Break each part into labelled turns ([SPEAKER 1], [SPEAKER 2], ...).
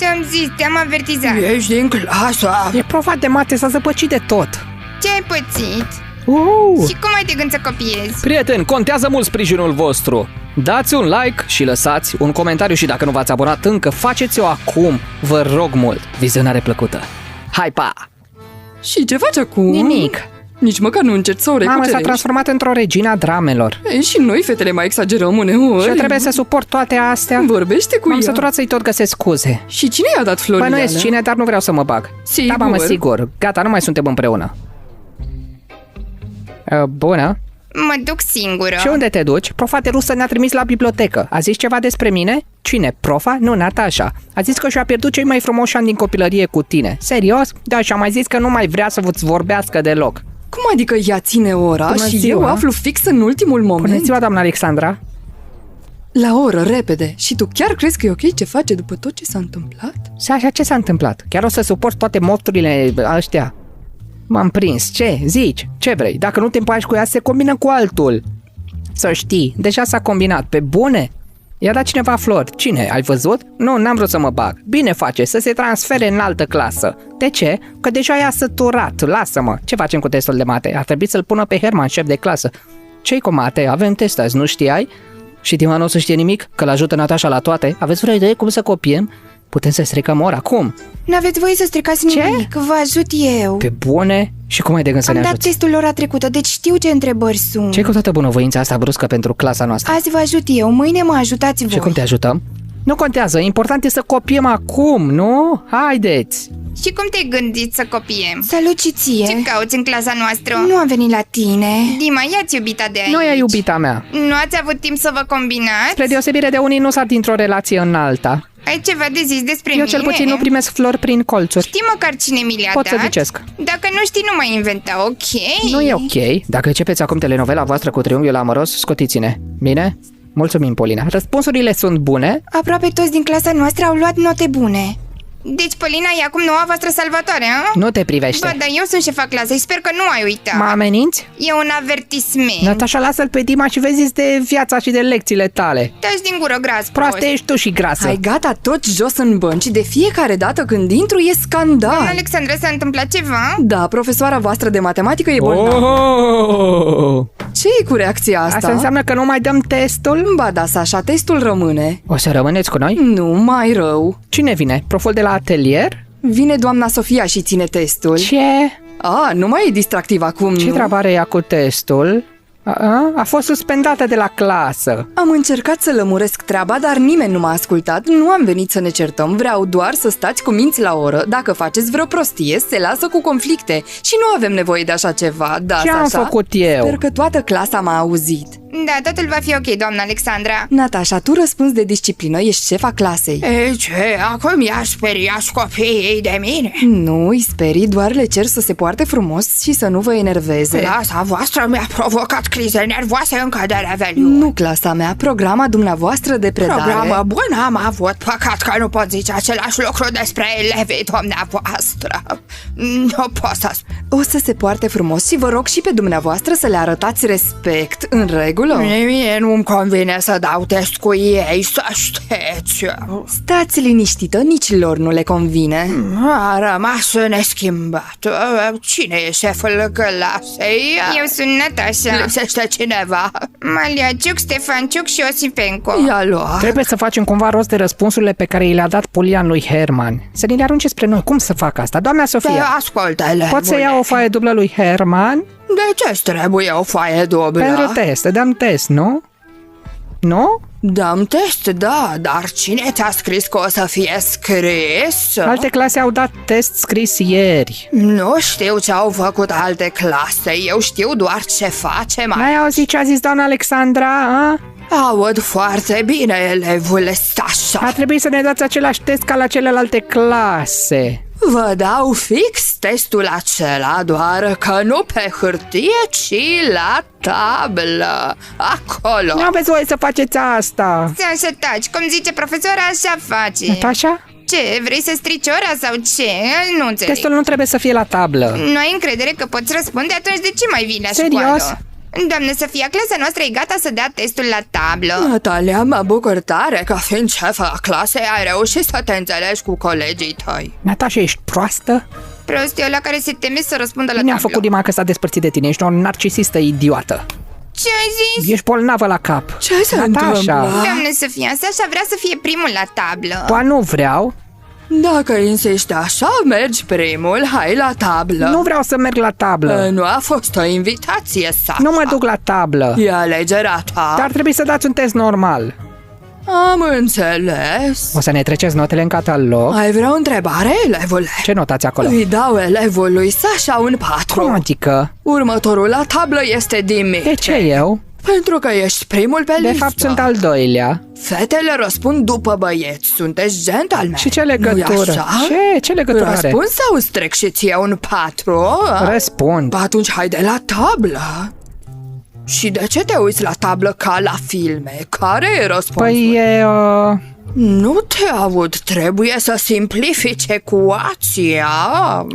[SPEAKER 1] Ți-am zis, te-am avertizat.
[SPEAKER 2] Ești din clasă.
[SPEAKER 3] E profa de mate, s-a zăpăcit de tot.
[SPEAKER 1] Ce ai pățit? Și cum ai de gând să copiezi?
[SPEAKER 4] Prieteni, contează mult sprijinul vostru. Dați un like și lăsați un comentariu și dacă nu v-ați abonat încă, faceți-o acum. Vă rog mult. Vizionare plăcută. Hai, pa!
[SPEAKER 2] Și ce faci acum?
[SPEAKER 3] Nimic.
[SPEAKER 2] Nici măcar nu încerci să o
[SPEAKER 3] Mama
[SPEAKER 2] recucerești.
[SPEAKER 3] s-a transformat într-o regină a dramelor.
[SPEAKER 2] Și noi, fetele, mai exagerăm uneori.
[SPEAKER 3] Și eu trebuie să suport toate astea.
[SPEAKER 2] Vorbește cu
[SPEAKER 3] M-am
[SPEAKER 2] ea.
[SPEAKER 3] săturat să-i tot găsesc scuze.
[SPEAKER 2] Și cine i-a dat florile
[SPEAKER 3] Bănuiesc
[SPEAKER 2] alea?
[SPEAKER 3] cine, dar nu vreau să mă bag.
[SPEAKER 2] Sigur.
[SPEAKER 3] Da, mamă, sigur. Gata, nu mai suntem împreună. Bună.
[SPEAKER 1] Mă duc singură.
[SPEAKER 3] Și unde te duci? Profa de rusă ne-a trimis la bibliotecă. A zis ceva despre mine? Cine? Profa? Nu, Natasha. A zis că și-a pierdut cei mai frumoși ani din copilărie cu tine. Serios? Da, și-a mai zis că nu mai vrea să vă-ți vorbească deloc.
[SPEAKER 2] Cum adică ea ține ora
[SPEAKER 3] Bună
[SPEAKER 2] și
[SPEAKER 3] ziua.
[SPEAKER 2] eu aflu fix în ultimul moment?
[SPEAKER 3] Bună ziua, doamna Alexandra.
[SPEAKER 2] La oră, repede. Și tu chiar crezi că e ok ce face după tot ce s-a întâmplat?
[SPEAKER 3] Așa, ce s-a întâmplat? Chiar o să suport toate mofturile ăștia? M-am prins. Ce? Zici? Ce vrei? Dacă nu te împaci cu ea, se combină cu altul. Să știi, deja s-a combinat. Pe bune? I-a dat cineva flori. Cine? Ai văzut? Nu, n-am vrut să mă bag. Bine face, să se transfere în altă clasă. De ce? Că deja i-a săturat. Lasă-mă. Ce facem cu testul de mate? Ar trebui să-l pună pe Herman, șef de clasă. Ce-i cu mate? Avem test azi, nu știai? Și Dima nu o să știe nimic? Că l-ajută Natasha la toate? Aveți vreo idee cum să copiem? Putem să stricăm ora. Cum?
[SPEAKER 1] N-aveți voie să stricați nimic, vă ajut eu.
[SPEAKER 3] Pe bune? Și cum ai de gând să
[SPEAKER 1] Am
[SPEAKER 3] ne
[SPEAKER 1] dat
[SPEAKER 3] ajuți?
[SPEAKER 1] testul ora trecută, deci știu ce întrebări sunt.
[SPEAKER 3] Ce-i cu toată bunăvoința asta bruscă pentru clasa noastră?
[SPEAKER 1] Azi vă ajut eu, mâine mă ajutați voi.
[SPEAKER 3] Și cum te ajutăm? Nu contează, important e să copiem acum, nu? Haideți!
[SPEAKER 1] Și cum te-ai gândit să copiem? Salut și ție. Ce cauți în clasa noastră?
[SPEAKER 2] Nu am venit la tine.
[SPEAKER 1] Dima, ia-ți iubita de aici.
[SPEAKER 3] Nu e iubita mea.
[SPEAKER 1] Nu ați avut timp să vă combinați?
[SPEAKER 3] Spre deosebire de unii, nu s-a dintr-o relație în alta.
[SPEAKER 1] Ai ceva de zis despre
[SPEAKER 3] Eu
[SPEAKER 1] mine?
[SPEAKER 3] cel puțin nu primesc flori prin colțuri.
[SPEAKER 1] Știi măcar cine mi le-a
[SPEAKER 3] Pot să
[SPEAKER 1] dat?
[SPEAKER 3] zicesc.
[SPEAKER 1] Dacă nu știi, nu mai inventa, ok?
[SPEAKER 3] Nu e ok. Dacă începeți acum telenovela voastră cu triunghiul amăros, scotiți-ne. Bine? Mulțumim, Polina. Răspunsurile sunt bune?
[SPEAKER 1] Aproape toți din clasa noastră au luat note bune. Deci Polina e acum noua voastră salvatoare, a?
[SPEAKER 3] Nu te privește.
[SPEAKER 1] Bă, dar eu sunt șefa clasei, sper că nu ai uitat.
[SPEAKER 3] Mă ameninți?
[SPEAKER 1] E un avertisment.
[SPEAKER 3] Natasha, lasă-l pe Dima și vezi de viața și de lecțiile tale.
[SPEAKER 1] Taci din gură, gras
[SPEAKER 3] Proaste ești tu și grasă.
[SPEAKER 2] Hai gata, tot jos în bănci. De fiecare dată când intru e scandal.
[SPEAKER 1] Doamna Alexandra, s-a întâmplat ceva?
[SPEAKER 2] Da, profesoara voastră de matematică e bolnavă.
[SPEAKER 4] Oh!
[SPEAKER 2] Ce e cu reacția asta?
[SPEAKER 3] Asta înseamnă că nu mai dăm testul?
[SPEAKER 2] Ba da, Sasha, testul rămâne.
[SPEAKER 3] O să rămâneți cu noi?
[SPEAKER 2] Nu, mai rău.
[SPEAKER 3] Cine vine? Proful de la atelier?
[SPEAKER 2] Vine doamna Sofia și ține testul.
[SPEAKER 3] Ce?
[SPEAKER 2] Nu mai e distractiv acum,
[SPEAKER 3] Ce
[SPEAKER 2] nu?
[SPEAKER 3] treabă are ea cu testul? A fost suspendată de la clasă.
[SPEAKER 2] Am încercat să lămuresc treaba, dar nimeni nu m-a ascultat. Nu am venit să ne certăm, vreau doar să stați cu minți la oră. Dacă faceți vreo prostie, se lasă cu conflicte. Și nu avem nevoie de așa ceva, da,
[SPEAKER 3] Ce am
[SPEAKER 2] Sasha?
[SPEAKER 3] făcut eu?
[SPEAKER 2] Sper că toată clasa m-a auzit.
[SPEAKER 1] Da, totul va fi ok, doamna Alexandra.
[SPEAKER 2] Natasha, tu răspunzi de disciplină, ești șefa clasei.
[SPEAKER 5] Ei, ce? Acum i-a speriat copiii de mine?
[SPEAKER 2] Nu, îi sperii, doar le cer să se poarte frumos și să nu vă enerveze.
[SPEAKER 5] Clasa voastră mi-a provocat crize nervoase încă de revelion.
[SPEAKER 2] Nu clasa mea, programa dumneavoastră de predare.
[SPEAKER 5] Programă bună am avut, păcat că nu pot zice același lucru despre elevii dumneavoastră. Nu pot să spun.
[SPEAKER 2] O să se poarte frumos și vă rog și pe dumneavoastră să le arătați respect, în regulă?
[SPEAKER 5] Mie nu-mi convine să dau test cu ei, să știți.
[SPEAKER 2] Stați liniștită, nici lor nu le convine.
[SPEAKER 5] A rămas neschimbat. Cine e șeful clasei?
[SPEAKER 1] Eu sunt Natasha.
[SPEAKER 5] Lipsește cineva.
[SPEAKER 1] Maliaciuc, Stefanciuc și Osipenco.
[SPEAKER 2] Ia lua.
[SPEAKER 3] Trebuie să facem cumva rost de răspunsurile pe care i le-a dat Polian lui Herman. Să ne le arunce spre noi. Cum să fac asta? Doamna Sofia,
[SPEAKER 5] Ascultă, elevule.
[SPEAKER 3] pot să iau o foaie dublă lui Herman?
[SPEAKER 5] De ce îți trebuie o foaie dublă?
[SPEAKER 3] Pentru test. Dăm test, nu? Nu?
[SPEAKER 5] Dăm test, da, dar cine ți-a scris că o să fie scris?
[SPEAKER 3] Alte clase au dat test scris ieri.
[SPEAKER 5] Nu știu ce au făcut alte clase, eu știu doar ce face mai.
[SPEAKER 3] N-ai auzit ce a zis doamna Alexandra? A?
[SPEAKER 5] Aud foarte bine, elevule Sasha.
[SPEAKER 3] Ar trebui să ne dați același test ca la celelalte clase.
[SPEAKER 5] Vă dau fix testul acela, doar că nu pe hârtie, ci la tablă. Acolo.
[SPEAKER 3] Nu aveți voie să faceți asta.
[SPEAKER 1] Să taci, cum zice profesora, așa face.
[SPEAKER 3] Natasha?
[SPEAKER 1] Ce, vrei să strici ora sau ce? Nu înțeleg.
[SPEAKER 3] Testul nu trebuie să fie la tablă.
[SPEAKER 1] Nu ai încredere că poți răspunde, atunci de ce mai vii la
[SPEAKER 3] Serios?
[SPEAKER 1] școală? Doamnă Sofia, clasa noastră e gata să dea testul la tablă.
[SPEAKER 5] Natalia, mă bucur tare că fiind șefa clasei ai reușit să te înțelegi cu colegii tăi.
[SPEAKER 3] Natasha, ești proastă?
[SPEAKER 1] Prost, eu la care se teme să răspundă la
[SPEAKER 3] Bine a
[SPEAKER 1] tablă.
[SPEAKER 3] făcut Dima că s-a despărțit de tine, ești o narcisistă idiotă.
[SPEAKER 1] Ce ai zis?
[SPEAKER 3] Ești bolnavă la cap.
[SPEAKER 5] Ce se întâmplă?
[SPEAKER 1] Doamnă Sofia, Sasha vrea să fie primul la tablă.
[SPEAKER 3] Ba nu vreau.
[SPEAKER 5] Dacă insisti așa, mergi primul, hai la tablă.
[SPEAKER 3] Nu vreau să merg la tablă.
[SPEAKER 5] Nu a fost o invitație, Sasha.
[SPEAKER 3] Nu mă duc la tablă.
[SPEAKER 5] E alegerea ta.
[SPEAKER 3] Dar trebuie să dați un test normal.
[SPEAKER 5] Am înțeles.
[SPEAKER 3] O să ne treceți notele în catalog.
[SPEAKER 5] Ai vreo întrebare, elevule?
[SPEAKER 3] Ce notați acolo?
[SPEAKER 5] Îi dau elevului Sasha un 4.
[SPEAKER 3] Cum adică?
[SPEAKER 5] Următorul la tablă este Dimitri.
[SPEAKER 3] De ce eu?
[SPEAKER 5] Pentru că ești primul pe
[SPEAKER 3] De
[SPEAKER 5] listă.
[SPEAKER 3] fapt sunt al doilea.
[SPEAKER 5] Fetele răspund după băieți. Sunteți gentlemen.
[SPEAKER 3] Și ce legătură?
[SPEAKER 5] Nu-i așa?
[SPEAKER 3] Ce legătură are?
[SPEAKER 5] Răspund sau îți trec și ție un 4?
[SPEAKER 3] Răspund.
[SPEAKER 5] Atunci haide la tablă. Și de ce te uiți la tablă ca la filme? Care e răspunsul?
[SPEAKER 3] Păi e...
[SPEAKER 5] Nu te aud, trebuie să simplifici ecuația.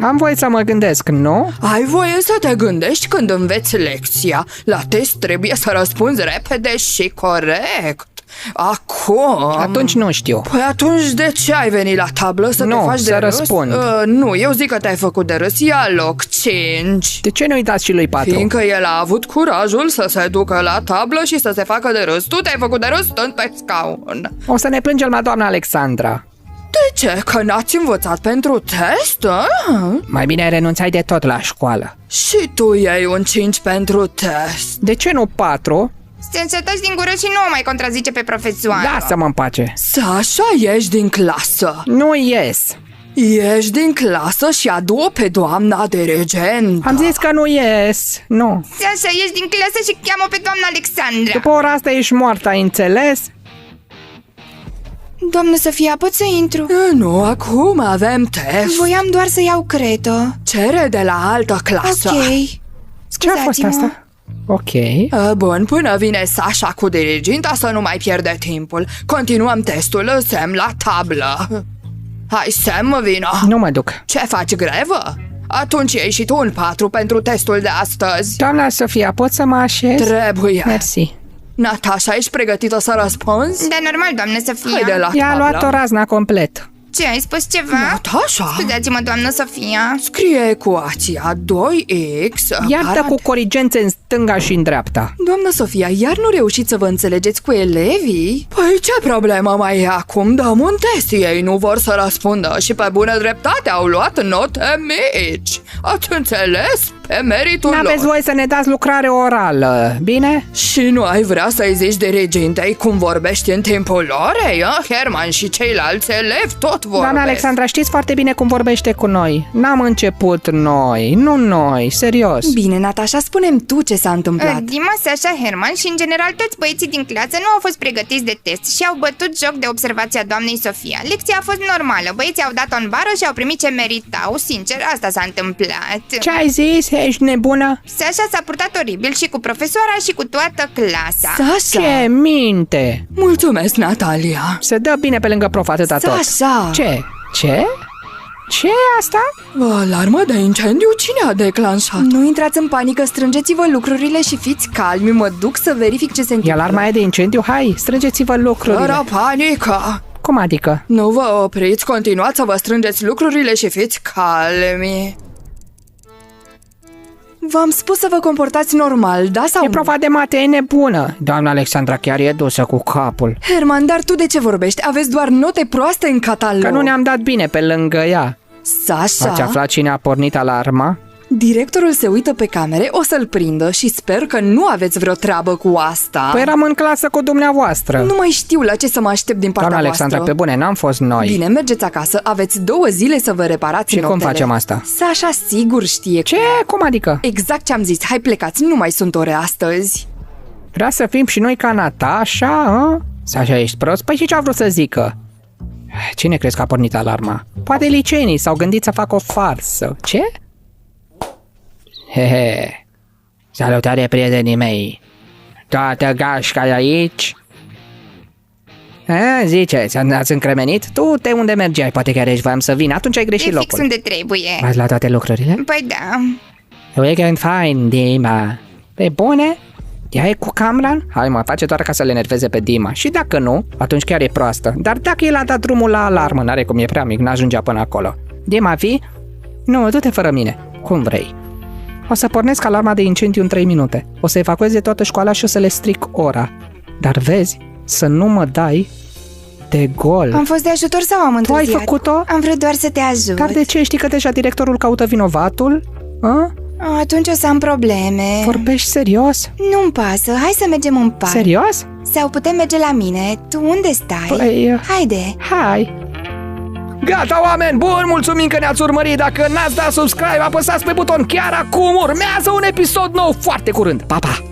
[SPEAKER 3] Am voie să mă gândesc, nu?
[SPEAKER 5] Ai voie să te gândești când înveți lecția. La test trebuie să răspunzi repede și corect. Acum...
[SPEAKER 3] Atunci nu știu.
[SPEAKER 5] Păi atunci de ce ai venit la tablă să
[SPEAKER 3] Nu,
[SPEAKER 5] te faci
[SPEAKER 3] să
[SPEAKER 5] de râs?
[SPEAKER 3] răspund.
[SPEAKER 5] Nu, eu zic că te-ai făcut de râs. Ia loc 5.
[SPEAKER 3] De ce nu-i dați și lui 4?
[SPEAKER 5] Fiindcă el a avut curajul să se ducă la tablă și să se facă de râs. Tu te-ai făcut de râs stând pe scaun.
[SPEAKER 3] O să ne plângem la doamna Alexandra.
[SPEAKER 5] De ce? Că n-ați învățat pentru test? A?
[SPEAKER 3] Mai bine renunțai de tot la școală.
[SPEAKER 5] Și tu iei un 5 pentru test.
[SPEAKER 3] De ce nu 4?
[SPEAKER 1] Să taci din gură și nu o mai contrazice pe profesoară.
[SPEAKER 3] Lasă-mă în pace.
[SPEAKER 5] Sasha, ieși din clasă.
[SPEAKER 3] Nu ies.
[SPEAKER 5] Ieși din clasă și adu-o pe doamna dirigentă.
[SPEAKER 3] Am zis că nu ies. Nu.
[SPEAKER 1] Sasha, ieși din clasă și cheamă pe doamna Alexandra.
[SPEAKER 3] După ora asta ești moartă, ai înțeles?
[SPEAKER 1] Doamnă Sofia, pot să intru?
[SPEAKER 5] Nu, acum avem test.
[SPEAKER 1] Voiam doar să iau cretă.
[SPEAKER 5] Cere de la altă clasă.
[SPEAKER 1] Ok.
[SPEAKER 3] Ce a fost
[SPEAKER 1] Scuzați-mă.
[SPEAKER 3] asta? Ok.
[SPEAKER 5] Bun, până vine Sasha cu diriginta să nu mai pierde timpul. Continuăm testul, Sam la tablă. Hai, Sam, vină.
[SPEAKER 3] Nu mă duc.
[SPEAKER 5] Ce faci, grevă? Atunci iei și tu un 4 pentru testul de astăzi.
[SPEAKER 3] Doamna Sofia, pot să mă așez?
[SPEAKER 5] Trebuie.
[SPEAKER 3] Mersi.
[SPEAKER 5] Natasha, ești pregătită să răspunzi?
[SPEAKER 1] Da, normal, doamnă Sofia.
[SPEAKER 5] Haide la
[SPEAKER 3] I-a
[SPEAKER 5] tablă.
[SPEAKER 3] luat o razna complet.
[SPEAKER 1] Ce, ai spus ceva?
[SPEAKER 5] Natasha,
[SPEAKER 1] Scuzați-mă, doamnă Sofia.
[SPEAKER 5] scrie ecuația 2x.
[SPEAKER 3] Iartă cu corigențe în stânga și în dreapta.
[SPEAKER 5] Doamnă Sofia, iar nu reușiți să vă înțelegeți cu elevii? Păi ce problemă mai e acum? Dăm un test, ei nu vor să răspundă și pe bună dreptate au luat note mici. Ați înțeles? Pe meritul
[SPEAKER 3] N-aveți
[SPEAKER 5] lor.
[SPEAKER 3] voie să ne dați lucrare orală, bine?
[SPEAKER 5] Și nu ai vrea să-i zici dirigintei cum vorbești în timpul orei? Herman și ceilalți elevi tot vorbesc.
[SPEAKER 3] Doamna Alexandra, știți foarte bine cum vorbește cu noi. N-am început noi, nu noi, serios.
[SPEAKER 2] Bine, Natasha, spune-mi tu ce s-a întâmplat.
[SPEAKER 1] Dima, Sasha, Herman și în general toți băieții din clasă nu au fost pregătiți de test și au bătut joc de observația doamnei Sofia. Lecția a fost normală, băieții au dat-o în bară și au primit ce meritau, sincer, asta s-a întâmplat.
[SPEAKER 3] Ce ai zis? Ești nebună?
[SPEAKER 1] Sasha s-a purtat oribil și cu profesoara și cu toată clasa.
[SPEAKER 2] Sasha!
[SPEAKER 3] Ce minte?
[SPEAKER 5] Mulțumesc, Natalia.
[SPEAKER 3] Se dă bine pe lângă prof atâta tot.
[SPEAKER 2] Sasha!
[SPEAKER 3] Ce? Ce? Ce e asta?
[SPEAKER 5] Alarmă de incendiu? Cine a declanșat?
[SPEAKER 2] Nu intrați în panică, strângeți-vă lucrurile și fiți calmi. Mă duc să verific ce se
[SPEAKER 3] E
[SPEAKER 2] întâmplă.
[SPEAKER 3] alarma aia de incendiu? Hai, strângeți-vă lucrurile.
[SPEAKER 5] Fără panică.
[SPEAKER 3] Cum adică?
[SPEAKER 5] Nu vă opriți, continuați să vă strângeți lucrurile și fiți calmi.
[SPEAKER 2] V-am spus să vă comportați normal, da sau
[SPEAKER 3] E
[SPEAKER 2] nu?
[SPEAKER 3] profa de mate, e nebună. Doamna Alexandra chiar e dusă cu capul.
[SPEAKER 2] Herman, dar tu de ce vorbești? Aveți doar note proaste în catalog.
[SPEAKER 3] Că nu ne-am dat bine pe lângă ea.
[SPEAKER 2] Sasha,
[SPEAKER 3] Ați aflat cine a pornit alarma?
[SPEAKER 2] directorul se uită pe camere, o să-l prindă și sper că nu aveți vreo treabă cu asta.
[SPEAKER 3] Păi eram în clasă cu dumneavoastră.
[SPEAKER 2] Nu mai știu la ce să mă aștept din partea
[SPEAKER 3] Doamna Alexandra,
[SPEAKER 2] voastră.
[SPEAKER 3] pe bune, n-am fost noi.
[SPEAKER 2] Bine, mergeți acasă, aveți 2 zile să vă reparați
[SPEAKER 3] Și cum
[SPEAKER 2] notele.
[SPEAKER 3] facem asta?
[SPEAKER 2] Sasha sigur știe.
[SPEAKER 3] Ce? Cum adică?
[SPEAKER 2] Exact ce am zis, hai plecați, nu mai sunt ore astăzi.
[SPEAKER 3] Vrea să fim și noi ca Natasha, a? Sasha, ești prost? Păi și ce a vrut să zică? Cine crezi că a pornit alarma? Poate liceenii s-au gândit să facă o farsă. Ce? Hehe. Salutare, prietenii mei. Toată gașca e aici? Ziceți, ați încremenit? Tu te unde mergeai? Poate chiar ești voiam să vin. Atunci ai
[SPEAKER 1] E
[SPEAKER 3] greșit
[SPEAKER 1] fix
[SPEAKER 3] locul.
[SPEAKER 1] unde trebuie.
[SPEAKER 3] Ați luat toate lucrurile?
[SPEAKER 1] Păi da.
[SPEAKER 3] Weekend fine, Dima. Pe bune? Ea e cu Camran? Hai mă, face doar ca să le enerveze pe Dima. Și dacă nu, atunci chiar e proastă. Dar dacă el a dat drumul la alarmă, n-are cum, e prea mic, n-ajungea până acolo. Dima, vii? Nu, du-te fără mine. Cum vrei. O să pornesc alarma de incendiu în 3 minute. O să evacueze toată școala și o să le stric ora. Dar vezi, să nu mă dai de gol.
[SPEAKER 1] Am fost de ajutor sau am întârziat?
[SPEAKER 3] Tu ai făcut-o?
[SPEAKER 1] Am vrut doar să te ajut.
[SPEAKER 3] Dar de ce? Știi că deja directorul caută vinovatul? A?
[SPEAKER 1] Atunci o să am probleme.
[SPEAKER 3] Vorbești serios?
[SPEAKER 1] Nu-mi pasă, hai să mergem în parc.
[SPEAKER 3] Serios?
[SPEAKER 1] Sau putem merge la mine. Tu unde stai?
[SPEAKER 3] Păi...
[SPEAKER 1] Haide.
[SPEAKER 3] Hai! Gata, oameni buni, mulțumim că ne-ați urmărit. Dacă n-ați dat subscribe, apăsați pe buton chiar acum. Urmează un episod nou foarte curând. Pa, pa!